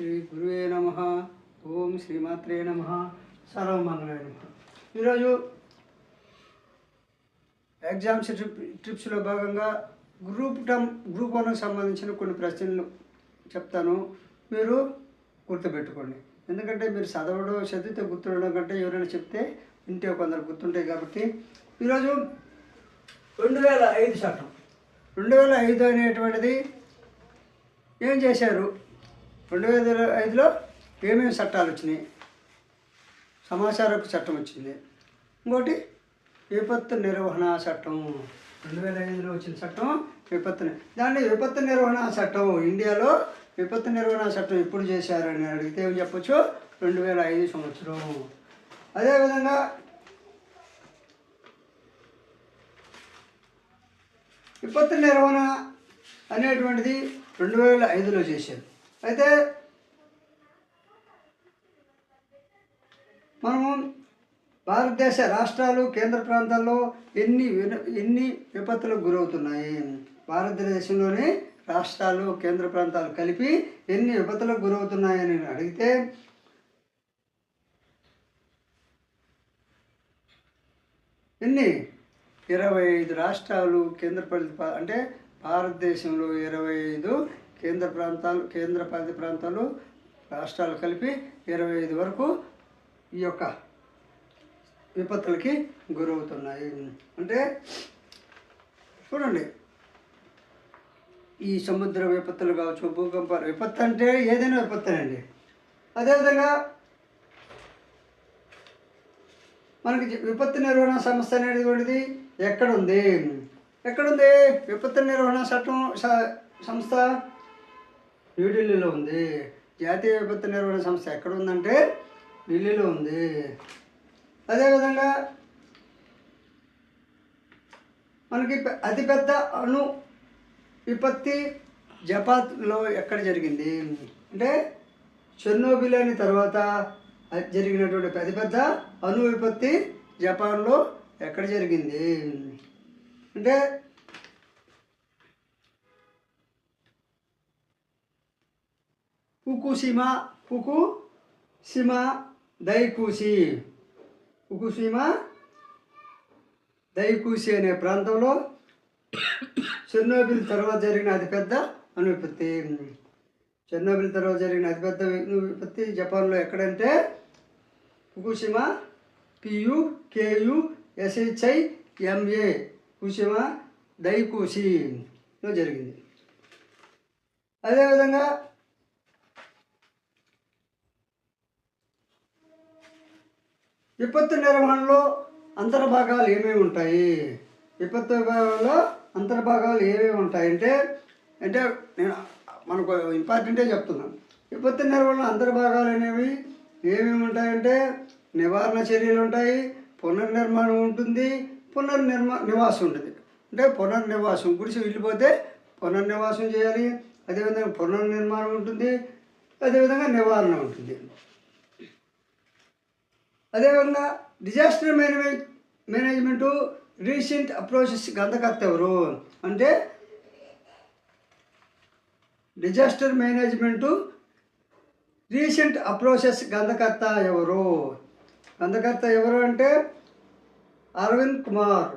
శ్రీ గురువే నమ. ఓం శ్రీమాత్రే నమ. సర్వమంగళాయ నమ. ఈరోజు ఎగ్జామ్స్ ట్రిప్స్లో భాగంగా గ్రూప్ 1కు సంబంధించిన కొన్ని ప్రశ్నలు చెప్తాను. మీరు గుర్తుపెట్టుకోండి. ఎందుకంటే మీరు చదివితే గుర్తుండడం కంటే ఎవరైనా చెప్తే వింటే కొందరు గుర్తుంటాయి. కాబట్టి ఈరోజు 2005 చట్టం 2005 అనేటువంటిది ఏం చేశారు, 2005లో ఏమేమి చట్టాలు వచ్చినాయి? సమాచార హక్కు చట్టం వచ్చింది. ఇంకోటి విపత్తు నిర్వహణ చట్టం, 2005లో వచ్చిన చట్టం దాన్ని విపత్తు నిర్వహణ చట్టం. ఇండియాలో విపత్తు నిర్వహణ చట్టం ఎప్పుడు చేశారని అడిగితే ఏం చెప్పచ్చు? 2005 సంవత్సరం. అదేవిధంగా విపత్తు నిర్వహణ అనేటువంటిది 2005లో చేశారు. అయితే మనము భారతదేశ రాష్ట్రాలు కేంద్ర ప్రాంతాల్లో ఎన్ని విపత్తులకు గురవుతున్నాయి? భారతదేశంలోని రాష్ట్రాలు కేంద్ర ప్రాంతాలు కలిపి ఎన్ని విపత్తులకు గురవుతున్నాయని అడిగితే ఎన్ని? 25 రాష్ట్రాలు అంటే భారతదేశంలో 25 కేంద్రపాలిత ప్రాంతాలు రాష్ట్రాలు కలిపి 25 వరకు ఈ యొక్క విపత్తులకి గురవుతున్నాయి. అంటే చూడండి, ఈ సముద్ర విపత్తులు కావచ్చు, భూకంపాలు, విపత్తు అంటే ఏదైనా విపత్తేనండి. అదేవిధంగా మనకి విపత్తు నిర్వహణ సంస్థ అనేటువంటిది ఎక్కడుంది? విపత్తు నిర్వహణ చట్టం సంస్థ న్యూఢిల్లీలో ఉంది. జాతీయ విపత్తు నిర్వహణ సంస్థ ఎక్కడ ఉందంటే ఢిల్లీలో ఉంది. అదేవిధంగా మనకి అతిపెద్ద అణు విపత్తి జపాన్లో ఎక్కడ జరిగింది అంటే చెర్నోబిల్ అయిన తర్వాత జరిగినటువంటి అతిపెద్ద అణు విపత్తి జపాన్లో ఎక్కడ జరిగింది అంటే ఫుకుషిమా దైకుషి అనే ప్రాంతంలో చెర్నోబిల్ తర్వాత జరిగిన అతిపెద్ద అణు విపత్తి. చెర్నోబిల్ తర్వాత జరిగిన అతిపెద్ద విపత్తి జపాన్లో ఎక్కడంటే ఫుకుషిమా, FUKUSHIMA, ఫుకుషిమా దైకుషిలో జరిగింది. అదేవిధంగా విపత్తు నిర్వహణలో అంతర్భాగాలు ఏమేమి ఉంటాయి? విపత్తు విభాగంలో అంతర్భాగాలు ఏమేమి ఉంటాయంటే నేను మనకు ఇంపార్టెంటే చెప్తున్నాను. విపత్తు నిర్వహణలో అంతర్భాగాలు అనేవి ఏమేమి ఉంటాయంటే నివారణ చర్యలు ఉంటాయి, పునర్నిర్మాణం ఉంటుంది, నివాసం ఉంటుంది. అంటే పునర్నివాసం, గుడిసి వెళ్ళిపోతే పునర్నివాసం చేయాలి. అదేవిధంగా పునర్నిర్మాణం ఉంటుంది, అదేవిధంగా నివారణ ఉంటుంది. అదేవిధంగా డిజాస్టర్ మేనేజ్మెంటు రీసెంట్ అప్రోచెస్ గ్రంథకర్త ఎవరు అంటే డిజాస్టర్ మేనేజ్మెంటు రీసెంట్ అప్రోచెస్ గ్రంథకర్త ఎవరు అంటే అరవింద్ కుమారు.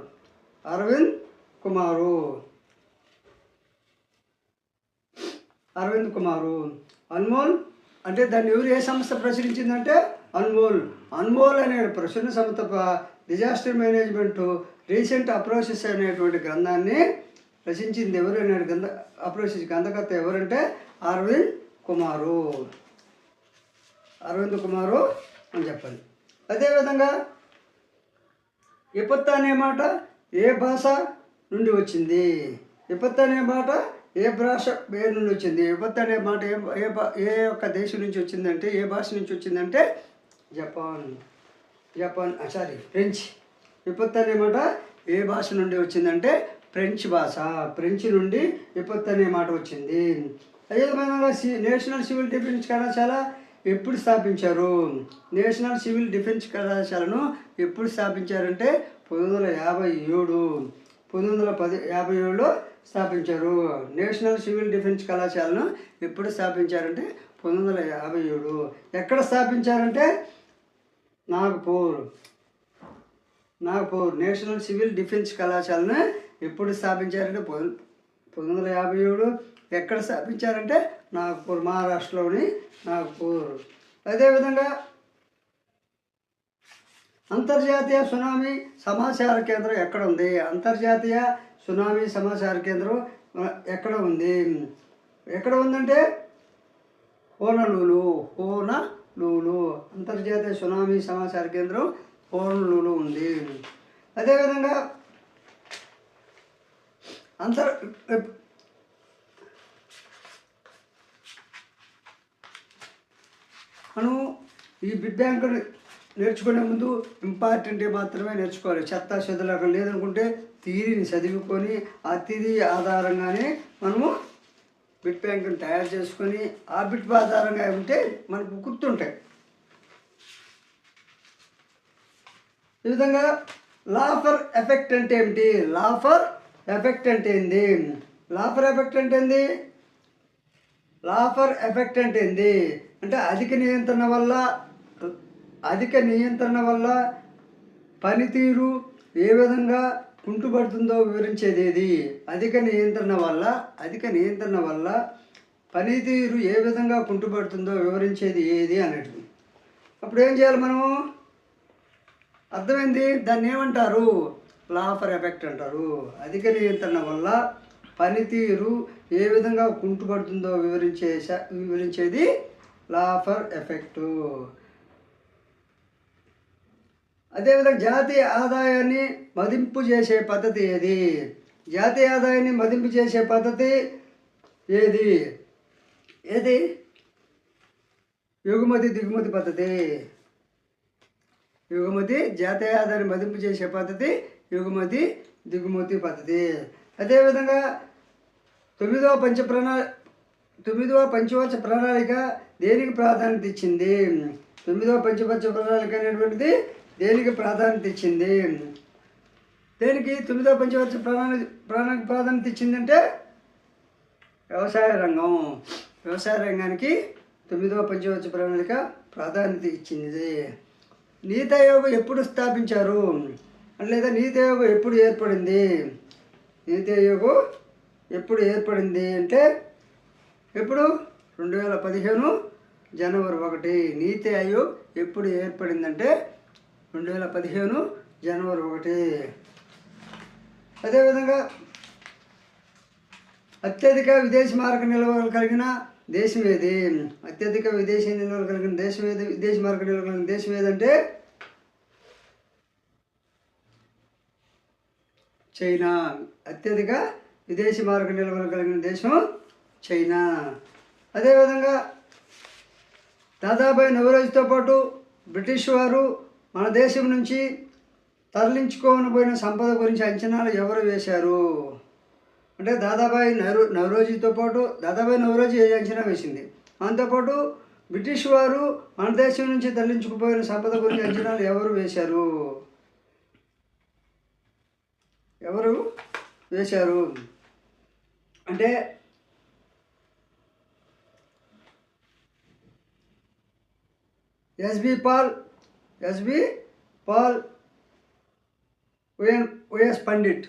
అన్మోల్ అంటే దాన్ని ఏ సంస్థ ప్రచురించిందంటే అన్మోల్ అనే ప్రచురణ సంస్థ డిజాస్టర్ మేనేజ్మెంట్ రీసెంట్ అప్రోచెస్ అనేటువంటి గ్రంథాన్ని రచించింది ఎవరు అనే గ్రంథకర్త ఎవరంటే అరవింద్ కుమారు అని చెప్పండి. అదేవిధంగా విపత్తు అనే మాట ఏ భాష నుండి వచ్చింది? విపత్తు అనే మాట ఏ భాష నుండి వచ్చింది? విపత్తు అనే మాట ఏ యొక్క దేశం నుంచి వచ్చిందంటే, ఏ భాష నుంచి వచ్చిందంటే ఫ్రెంచ్. విపత్తు అనే మాట ఏ భాష నుండి వచ్చిందంటే ఫ్రెంచ్ భాష. ఫ్రెంచ్ నుండి విపత్తు అనే మాట వచ్చింది. అదేవిధంగా నేషనల్ సివిల్ డిఫెన్స్ కళాశాల ఎప్పుడు స్థాపించారు? నేషనల్ సివిల్ డిఫెన్స్ కళాశాలను ఎప్పుడు స్థాపించారంటే 1957. 1957లో స్థాపించారు? నేషనల్ సివిల్ డిఫెన్స్ కళాశాలను ఎప్పుడు స్థాపించారంటే 1957. ఎక్కడ స్థాపించారంటే నాగపూర్. నేషనల్ సివిల్ డిఫెన్స్ కళాశాలను ఎప్పుడు స్థాపించారంటే 1957. ఎక్కడ స్థాపించారంటే నాగపూర్, మహారాష్ట్రలోని నాగపూర్. అదేవిధంగా అంతర్జాతీయ సునామీ సమాచార కేంద్రం ఎక్కడ ఉంది? అంతర్జాతీయ సునామీ సమాచార కేంద్రం ఎక్కడ ఉంది? ఎక్కడ ఉందంటే హోనలూలు. అంతర్జాతీయ సునామీ సమాచార కేంద్రం హోనలూలు ఉంది. అదేవిధంగా మనం ఈ బిగ్ బ్యాంక్ నేర్చుకునే ముందు ఇంపార్టెంట్ మాత్రమే నేర్చుకోవాలి. చెత్త చెదలకం లేదనుకుంటే థియరీని చదువుకొని ఆ థియరీ ఆధారంగానే మనము బిట్ బ్యాంక్ని తయారు చేసుకొని ఆ బిట్ ఆధారంగా ఉంటే మనకు గుర్తుంటాయి. ఈ విధంగా లాఫర్ ఎఫెక్ట్ అంటే ఏమిటి? లాఫర్ ఎఫెక్ట్ అంటే ఏంది? లాఫర్ ఎఫెక్ట్ అంటే ఏంది అంటే అధిక నియంత్రణ వల్ల పనితీరు ఏ విధంగా కుంటుపడుతుందో వివరించేది ఏది? అధిక నియంత్రణ వల్ల పనితీరు ఏ విధంగా కుంటుపడుతుందో వివరించేది ఏది అన్నట్టు. అప్పుడు ఏం చేయాలి మనము? అర్థమైంది. దాన్ని ఏమంటారు? లాఫర్ ఎఫెక్ట్ అంటారు. అధిక నియంత్రణ వల్ల పనితీరు ఏ విధంగా కుంటుపడుతుందో వివరించేది లాఫర్ ఎఫెక్టు. అదేవిధంగా జాతీయ ఆదాయాన్ని మదింపు చేసే పద్ధతి ఏది? జాతీయ ఆదాయాన్ని మదింపు చేసే పద్ధతి ఏది? ఎగుమతి దిగుమతి పద్ధతి. జాతీయ ఆదాయాన్ని మదింపు చేసే పద్ధతి ఎగుమతి దిగుమతి పద్ధతి. అదేవిధంగా 9వ పంచవర్ష ప్రణాళిక దేనికి ప్రాధాన్యత ఇచ్చింది? 9వ పంచవర్ష ప్రణాళిక అనేటువంటిది దేనికి ప్రాధాన్యత ఇచ్చింది? దేనికి 9వ పంచవర్ష ప్రణాళిక ప్రాధాన్యత ఇచ్చిందంటే వ్యవసాయ రంగానికి 9వ పంచవర్ష ప్రణాళిక ప్రాధాన్యత ఇచ్చింది. నీతి ఆయోగ్ ఎప్పుడు స్థాపించారు? లేదా నీతి ఆయోగ్ ఎప్పుడు ఏర్పడింది? నీతి ఆయోగ్ ఎప్పుడు ఏర్పడింది అంటే ఎప్పుడు? 2015 జనవరి 1. నీతి ఆయోగ్ ఎప్పుడు ఏర్పడిందంటే 2015 జనవరి 1. అదేవిధంగా అత్యధిక విదేశీ మార్క నిల్వలు కలిగిన దేశం ఏది? అత్యధిక విదేశీ నిల్వలు కలిగిన దేశం ఏది? విదేశీ మార్క నిల్వలు కలిగిన దేశం ఏదంటే చైనా. అత్యధిక విదేశీ మార్క నిల్వలు కలిగిన దేశం చైనా. అదేవిధంగా దాదాబాయి నవరోజుతో పాటు బ్రిటిష్ వారు మన దేశం నుంచి తరలించుకోనిపోయిన సంపద గురించి అంచనాలు ఎవరు వేశారు అంటే దాదాబాయి నవరోజీతో పాటు దాదాబాయి నవరోజీ అంచనా వేసింది. దాంతోపాటు బ్రిటిష్ వారు మన దేశం నుంచి తరలించుకుపోయిన సంపద గురించి అంచనాలు ఎవరు వేశారు అంటే ఎస్బి పాల్ వైఎస్ పండిట్.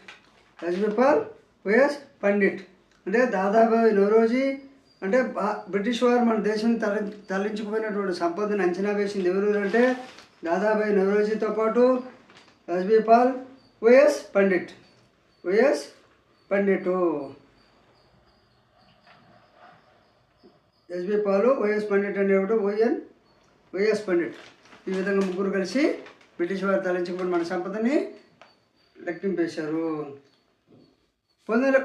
అంటే దాదాబాయి నవరోజీ అంటే బ్రిటిష్ వారు మన దేశం తరలించుకుపోయినటువంటి సంపదను అంచనా వేసింది ఎవరు అంటే దాదాబాయి నవరోజీతో పాటు S B Pal Y S Pandit. S B Pal Y S Pandit అనేవాడు వైఎస్ పండిట్. ఈ విధంగా ముగ్గురు కలిసి బ్రిటిష్ వారు తరలించుకుపోయిన మన సంపదని లెక్కింపేశారు.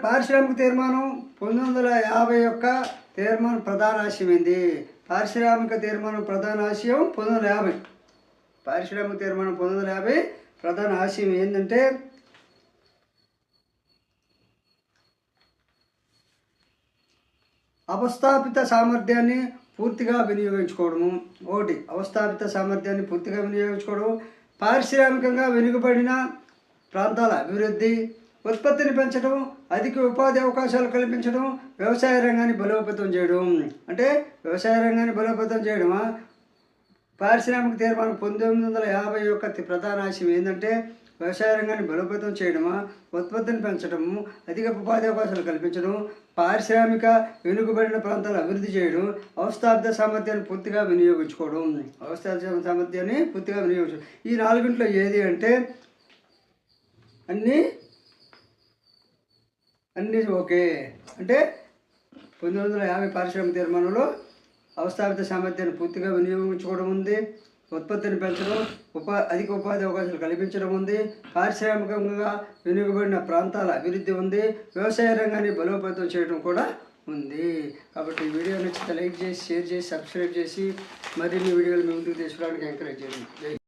పారిశ్రామిక తీర్మానం 1951 తీర్మానం ప్రధాన ఆశయం ఏంది? పారిశ్రామిక తీర్మానం ప్రధాన ఆశయం 1950. పారిశ్రామిక తీర్మానం 1950 ప్రధాన ఆశయం ఏంటంటే అవస్థాపిత సామర్థ్యాన్ని పూర్తిగా వినియోగించుకోవడము. పారిశ్రామికంగా వెనుకబడిన ప్రాంతాల అభివృద్ధి, ఉత్పత్తిని పెంచడం, అధిక ఉపాధి అవకాశాలు కల్పించడం, వ్యవసాయ రంగాన్ని బలోపేతం చేయడం. అంటే వ్యవసాయ రంగాన్ని బలోపేతం చేయడమా? పారిశ్రామిక తీర్మానం 1950 యొక్క ప్రధాన ఆశయం ఏంటంటే వ్యవసాయ రంగాన్ని బలోపేతం చేయడమా, ఉత్పత్తిని పెంచడము, అధిక ఉపాధి అవకాశాలు కల్పించడం, పారిశ్రామిక వెనుకబడిన ప్రాంతాలు అభివృద్ధి చేయడం, వ్యవస్థాపిత సామర్థ్యాన్ని పూర్తిగా వినియోగించుకోవడం. వ్యవస్థాపిత సామర్థ్యాన్ని పూర్తిగా వినియోగించడం. ఈ నాలుగింట్లో ఏది అంటే అన్నీ ఓకే. అంటే 1950 పారిశ్రామిక తీర్మానంలో వ్యవస్థాపిత సామర్థ్యాన్ని పూర్తిగా వినియోగించుకోవడం ఉంది, ఉత్పత్తిని పెంచడం, అధిక ఉపాధి అవకాశాలు కల్పించడం ఉంది, పారిశ్రామికంగా వెనుకబడిన ప్రాంతాల అభివృద్ధి ఉంది, వ్యవసాయ రంగాన్ని బలోపేతం చేయడం కూడా ఉంది. కాబట్టి ఈ వీడియో నచ్చితే లైక్ చేసి, షేర్ చేసి, సబ్స్క్రైబ్ చేసి మరిన్ని వీడియోలు మీ ముందుకు తీసుకోవడానికి ఎంకరేజ్ చేయండి.